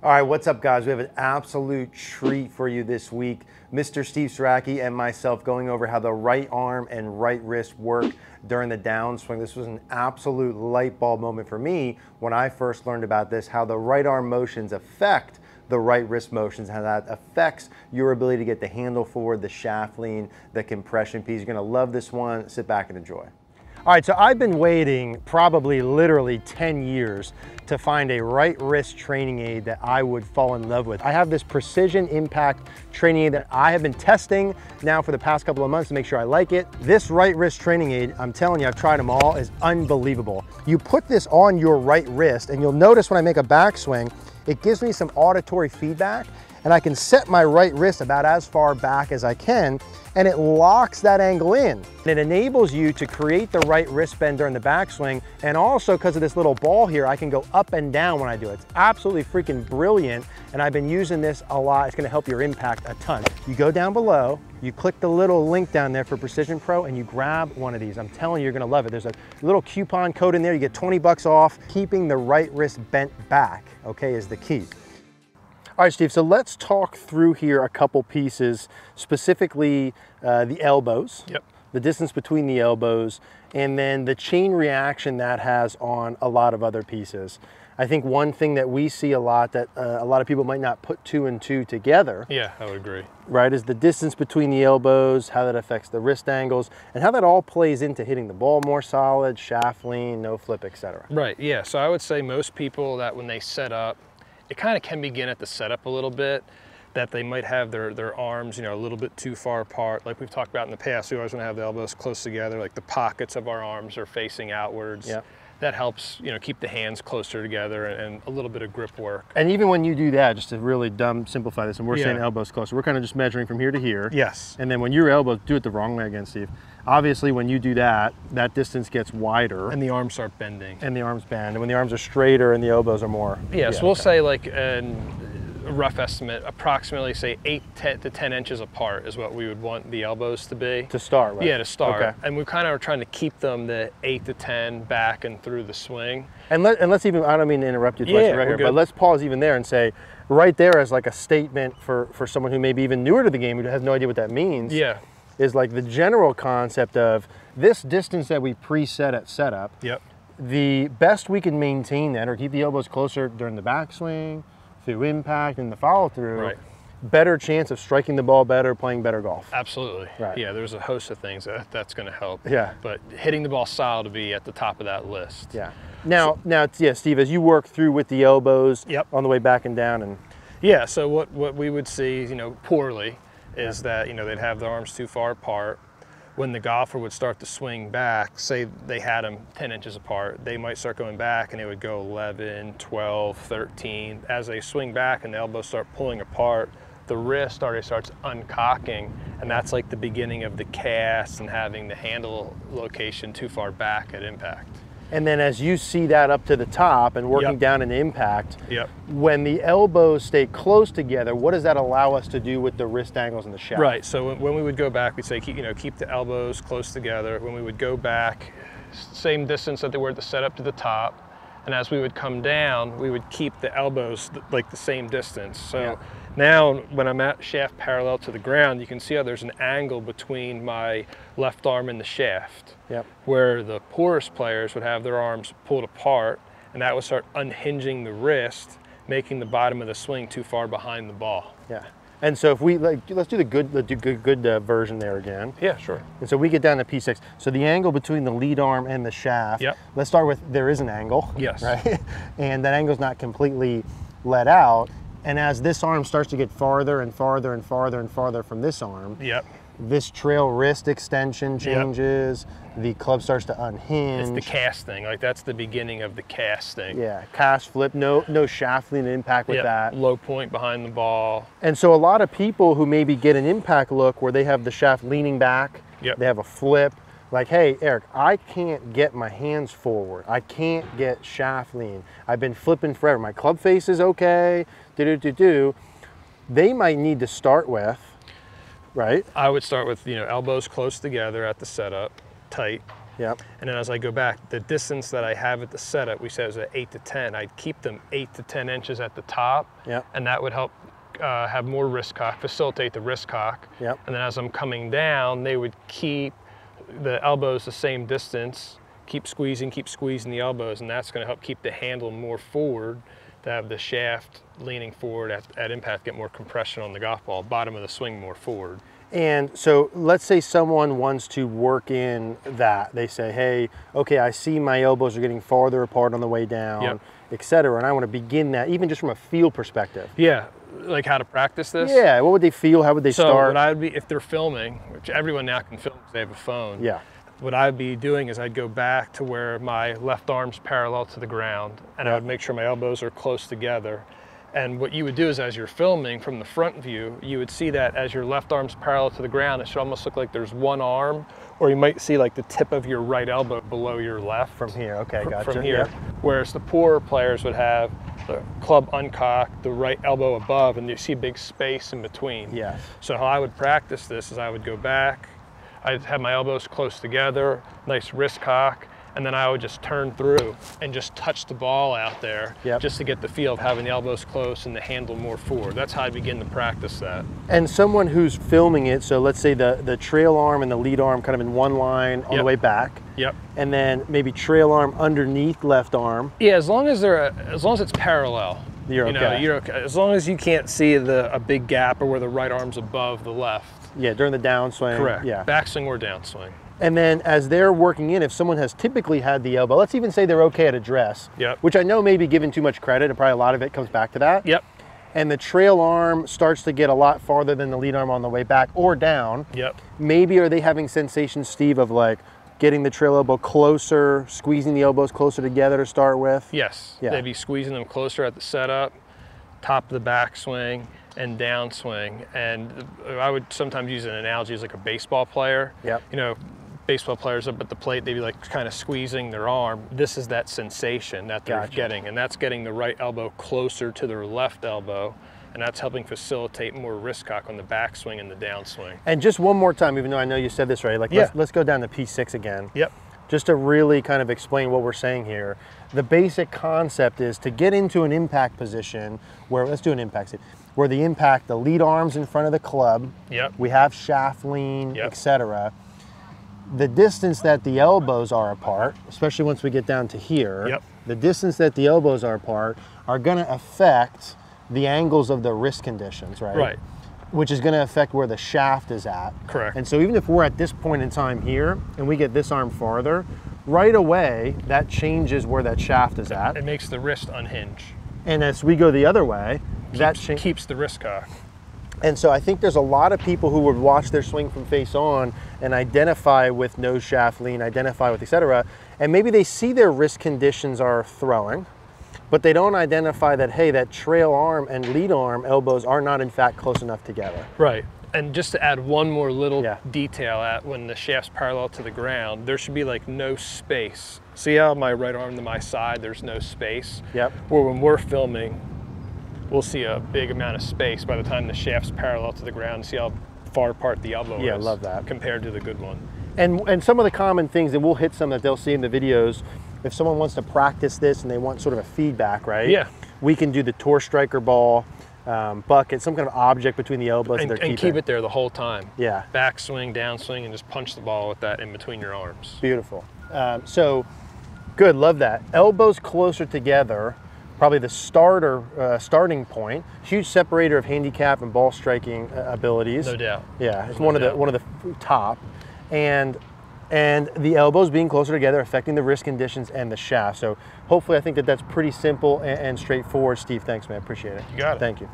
All right, what's up, guys? We have an absolute treat for you this week. Mr. Steve Saracki and myself going over how the right arm and right wrist work during the downswing. This was an absolute light bulb moment for me when I first learned about this, how the right arm motions affect the right wrist motions, how that affects your ability to get the handle forward, the shaft lean, the compression piece. You're gonna love this one. Sit back and enjoy. All right, so I've been waiting probably literally 10 years to find a right wrist training aid that I would fall in love with. I have this precision impact training aid that I have been testing now for the past couple of months to make sure I like it. This right wrist training aid, I'm telling you, I've tried them all, is unbelievable. You put this on your right wrist and you'll notice when I make a backswing, it gives me some auditory feedback and I can set my right wrist about as far back as I can, and it locks that angle in. And it enables you to create the right wrist bend during the backswing, and also because of this little ball here, I can go up and down when I do it. It's absolutely freaking brilliant, and I've been using this a lot. It's gonna help your impact a ton. You go down below, you click the little link down there for Precision Pro, and you grab one of these. I'm telling you, you're gonna love it. There's a little coupon code in there. You get 20 bucks off. Keeping the right wrist bent back, okay, is the key. All right, Steve, so let's talk through here a couple pieces, specifically the elbows, the distance between the elbows, and then the chain reaction that has on a lot of other pieces. I think one thing that we see a lot that a lot of people might not put two and two together. Yeah, I would agree. Right, is the distance between the elbows, how that affects the wrist angles, and how that all plays into hitting the ball more solid, shaft lean, no flip, etc. Right, yeah, so I would say most people that when they set up, it kind of can begin at the setup a little bit, that they might have their arms, a little bit too far apart. Like we've talked about in the past, we always want to have the elbows close together, like the pockets of our arms are facing outwards. Yeah. That helps, keep the hands closer together and a little bit of grip work. And even when you do that, just to really simplify this, and we're saying elbows closer, we're kind of just measuring from here to here. Yes. And then when your elbows, do it the wrong way again, Steve. Obviously, when you do that, that distance gets wider. And the arms start bending. And the arms bend. And when the arms are straighter and the elbows are more. Yeah, so we'll say like a rough estimate, approximately say 8 to 10 inches apart is what we would want the elbows to be. To start, right? Yeah, to start. Okay. And we kind of are trying to keep them the 8 to 10 back and through the swing. And let's even, I don't mean to interrupt you twice right here, but let's pause even there and say, right there as like a statement for someone who may be even newer to the game, who has no idea what that means. Yeah. Is like the general concept of this distance that we preset at setup. Yep. The best we can maintain that or keep the elbows closer during the backswing, through impact and the follow through, right. Better chance of striking the ball better, playing better golf. Absolutely. Right. Yeah, there's a host of things that's going to help. Yeah. But hitting the ball solid to be at the top of that list. Yeah. Now, yeah, Steve, as you work through with the elbows on the way back and down, and yeah, so what we would see, poorly, is that they'd have their arms too far apart. When the golfer would start to swing back, say they had them 10 inches apart, they might start going back and they would go 11, 12, 13. As they swing back and the elbows start pulling apart, the wrist already starts uncocking, and that's like the beginning of the cast and having the handle location too far back at impact. And then as you see that up to the top and working down in impact, yep. When the elbows stay close together, what does that allow us to do with the wrist angles and the shaft? Right, so when we would go back, we'd say, keep the elbows close together. When we would go back, same distance that they were at the setup to the top. And as we would come down, we would keep the elbows like the same distance. So now when I'm at shaft parallel to the ground, you can see how there's an angle between my left arm and the shaft. Yep. Where the poorest players would have their arms pulled apart, and that would start unhinging the wrist, making the bottom of the swing too far behind the ball. Yeah. And so if we, let's do the good version there again. Yeah, sure. And so we get down to P6. So the angle between the lead arm and the shaft, let's start with, there is an angle. Yes. Right? And that angle's not completely let out. And as this arm starts to get farther and farther and farther and farther from this arm, this trail wrist extension changes, the club starts to unhinge. It's the casting, like that's the beginning of the casting. Yeah, cast flip, no shaft lean impact with that. Low point behind the ball. And so a lot of people who maybe get an impact look where they have the shaft leaning back, they have a flip, like, hey, Eric, I can't get my hands forward. I can't get shaft lean. I've been flipping forever. My club face is okay, They might need to start with, right? I would start with, elbows close together at the setup, tight. Yep. And then as I go back, the distance that I have at the setup, we said was at 8 to 10. I'd keep them 8 to 10 inches at the top, Yep. and that would help have more wrist cock, facilitate the wrist cock. Yep. And then as I'm coming down, they would keep the elbows the same distance, keep squeezing the elbows, and that's going to help keep the handle more forward to have the shaft leaning forward at impact, get more compression on the golf ball, bottom of the swing more forward. And so let's say someone wants to work in that. They say, hey, okay, I see my elbows are getting farther apart on the way down, Yep. et cetera, and I want to begin that, even just from a feel perspective. Yeah, like how to practice this? Yeah, what would they feel? How would they So start? what I would be, if they're filming, which everyone now can film because they have a phone. Yeah. What I'd be doing is I'd go back to where my left arm's parallel to the ground, and I would make sure my elbows are close together. And what you would do is, as you're filming from the front view, you would see that as your left arm's parallel to the ground, it should almost look like there's one arm, or you might see like the tip of your right elbow below your left. From here, okay, gotcha. From here. Yep. Whereas the poorer players would have the club uncocked, the right elbow above, and you see a big space in between. Yes. So how I would practice this is I would go back, I'd have my elbows close together, nice wrist cock, and then I would just turn through and just touch the ball out there, Yep. just to get the feel of having the elbows close and the handle more forward. That's how I begin to practice that. And someone who's filming it, so let's say the trail arm and the lead arm kind of in one line on the Yep. way back, Yep. and then maybe trail arm underneath left arm. Yeah, as long as it's parallel. You're you know, okay. you're okay. As long as you can't see a big gap or where the right arm's above the left. Yeah, during the downswing. Correct. Yeah. Backswing or downswing. And then as they're working in, if someone has typically had the elbow, let's even say they're okay at address, Yep. which I know may be given too much credit, and probably a lot of it comes back to that. Yep. And the trail arm starts to get a lot farther than the lead arm on the way back or down. Yep. Maybe are they having sensations, Steve, of like getting the trail elbow closer, squeezing the elbows closer together to start with? Yes. Yeah. They'd be squeezing them closer at the setup, top of the backswing, and downswing. And I would sometimes use an analogy as like a baseball player. Yep. You know, baseball players up at the plate, they'd be like kind of squeezing their arm. This is that sensation that they're Gotcha. getting, and that's getting the right elbow closer to their left elbow, and that's helping facilitate more wrist cock on the backswing and the downswing. And just one more time, even though I know you said this right, like Yeah. let's go down to P6 again. Yep. Just to really kind of explain what we're saying here. The basic concept is to get into an impact position where, let's do an impact seat, where the impact, the lead arm's in front of the club, Yep. we have shaft lean, Yep. etc. The distance that the elbows are apart, especially once we get down to here, Yep. the distance that the elbows are apart are gonna affect the angles of the wrist conditions, right? Right. Which is gonna affect where the shaft is at. Correct. And so even if we're at this point in time here and we get this arm farther, right away, that changes where that shaft is at. It makes the wrist unhinge. And as we go the other way, that changes. Keeps the wrist cock. And so I think there's a lot of people who would watch their swing from face on and identify with nose shaft lean, identify with et cetera, and maybe they see their wrist conditions are throwing, but they don't identify that, hey, that trail arm and lead arm elbows are not in fact close enough together. Right. And just to add one more little Yeah. detail, at when the shaft's parallel to the ground, there should be like no space. See how my right arm to my side, there's no space? Yep. Or when we're filming, we'll see a big amount of space by the time the shaft's parallel to the ground. See how far apart the elbow is. Yeah, I love that. Compared to the good one. And some of the common things, and we'll hit some that they'll see in the videos, if someone wants to practice this and they want sort of a feedback, right? Yeah. We can do the tour striker ball, bucket, some kind of object between the elbows And they're keeping. keep it there the whole time. Yeah. Backswing, downswing, and just punch the ball with that in between your arms. Beautiful. So good, love that. Elbows closer together, probably the starting point. Huge separator of handicap and ball striking abilities. No doubt. Yeah, it's No one doubt. of the top, and the elbows being closer together, affecting the wrist conditions and the shaft. So hopefully, I think that's pretty simple and straightforward. Steve, thanks, man. Appreciate it. You got it. Thank you.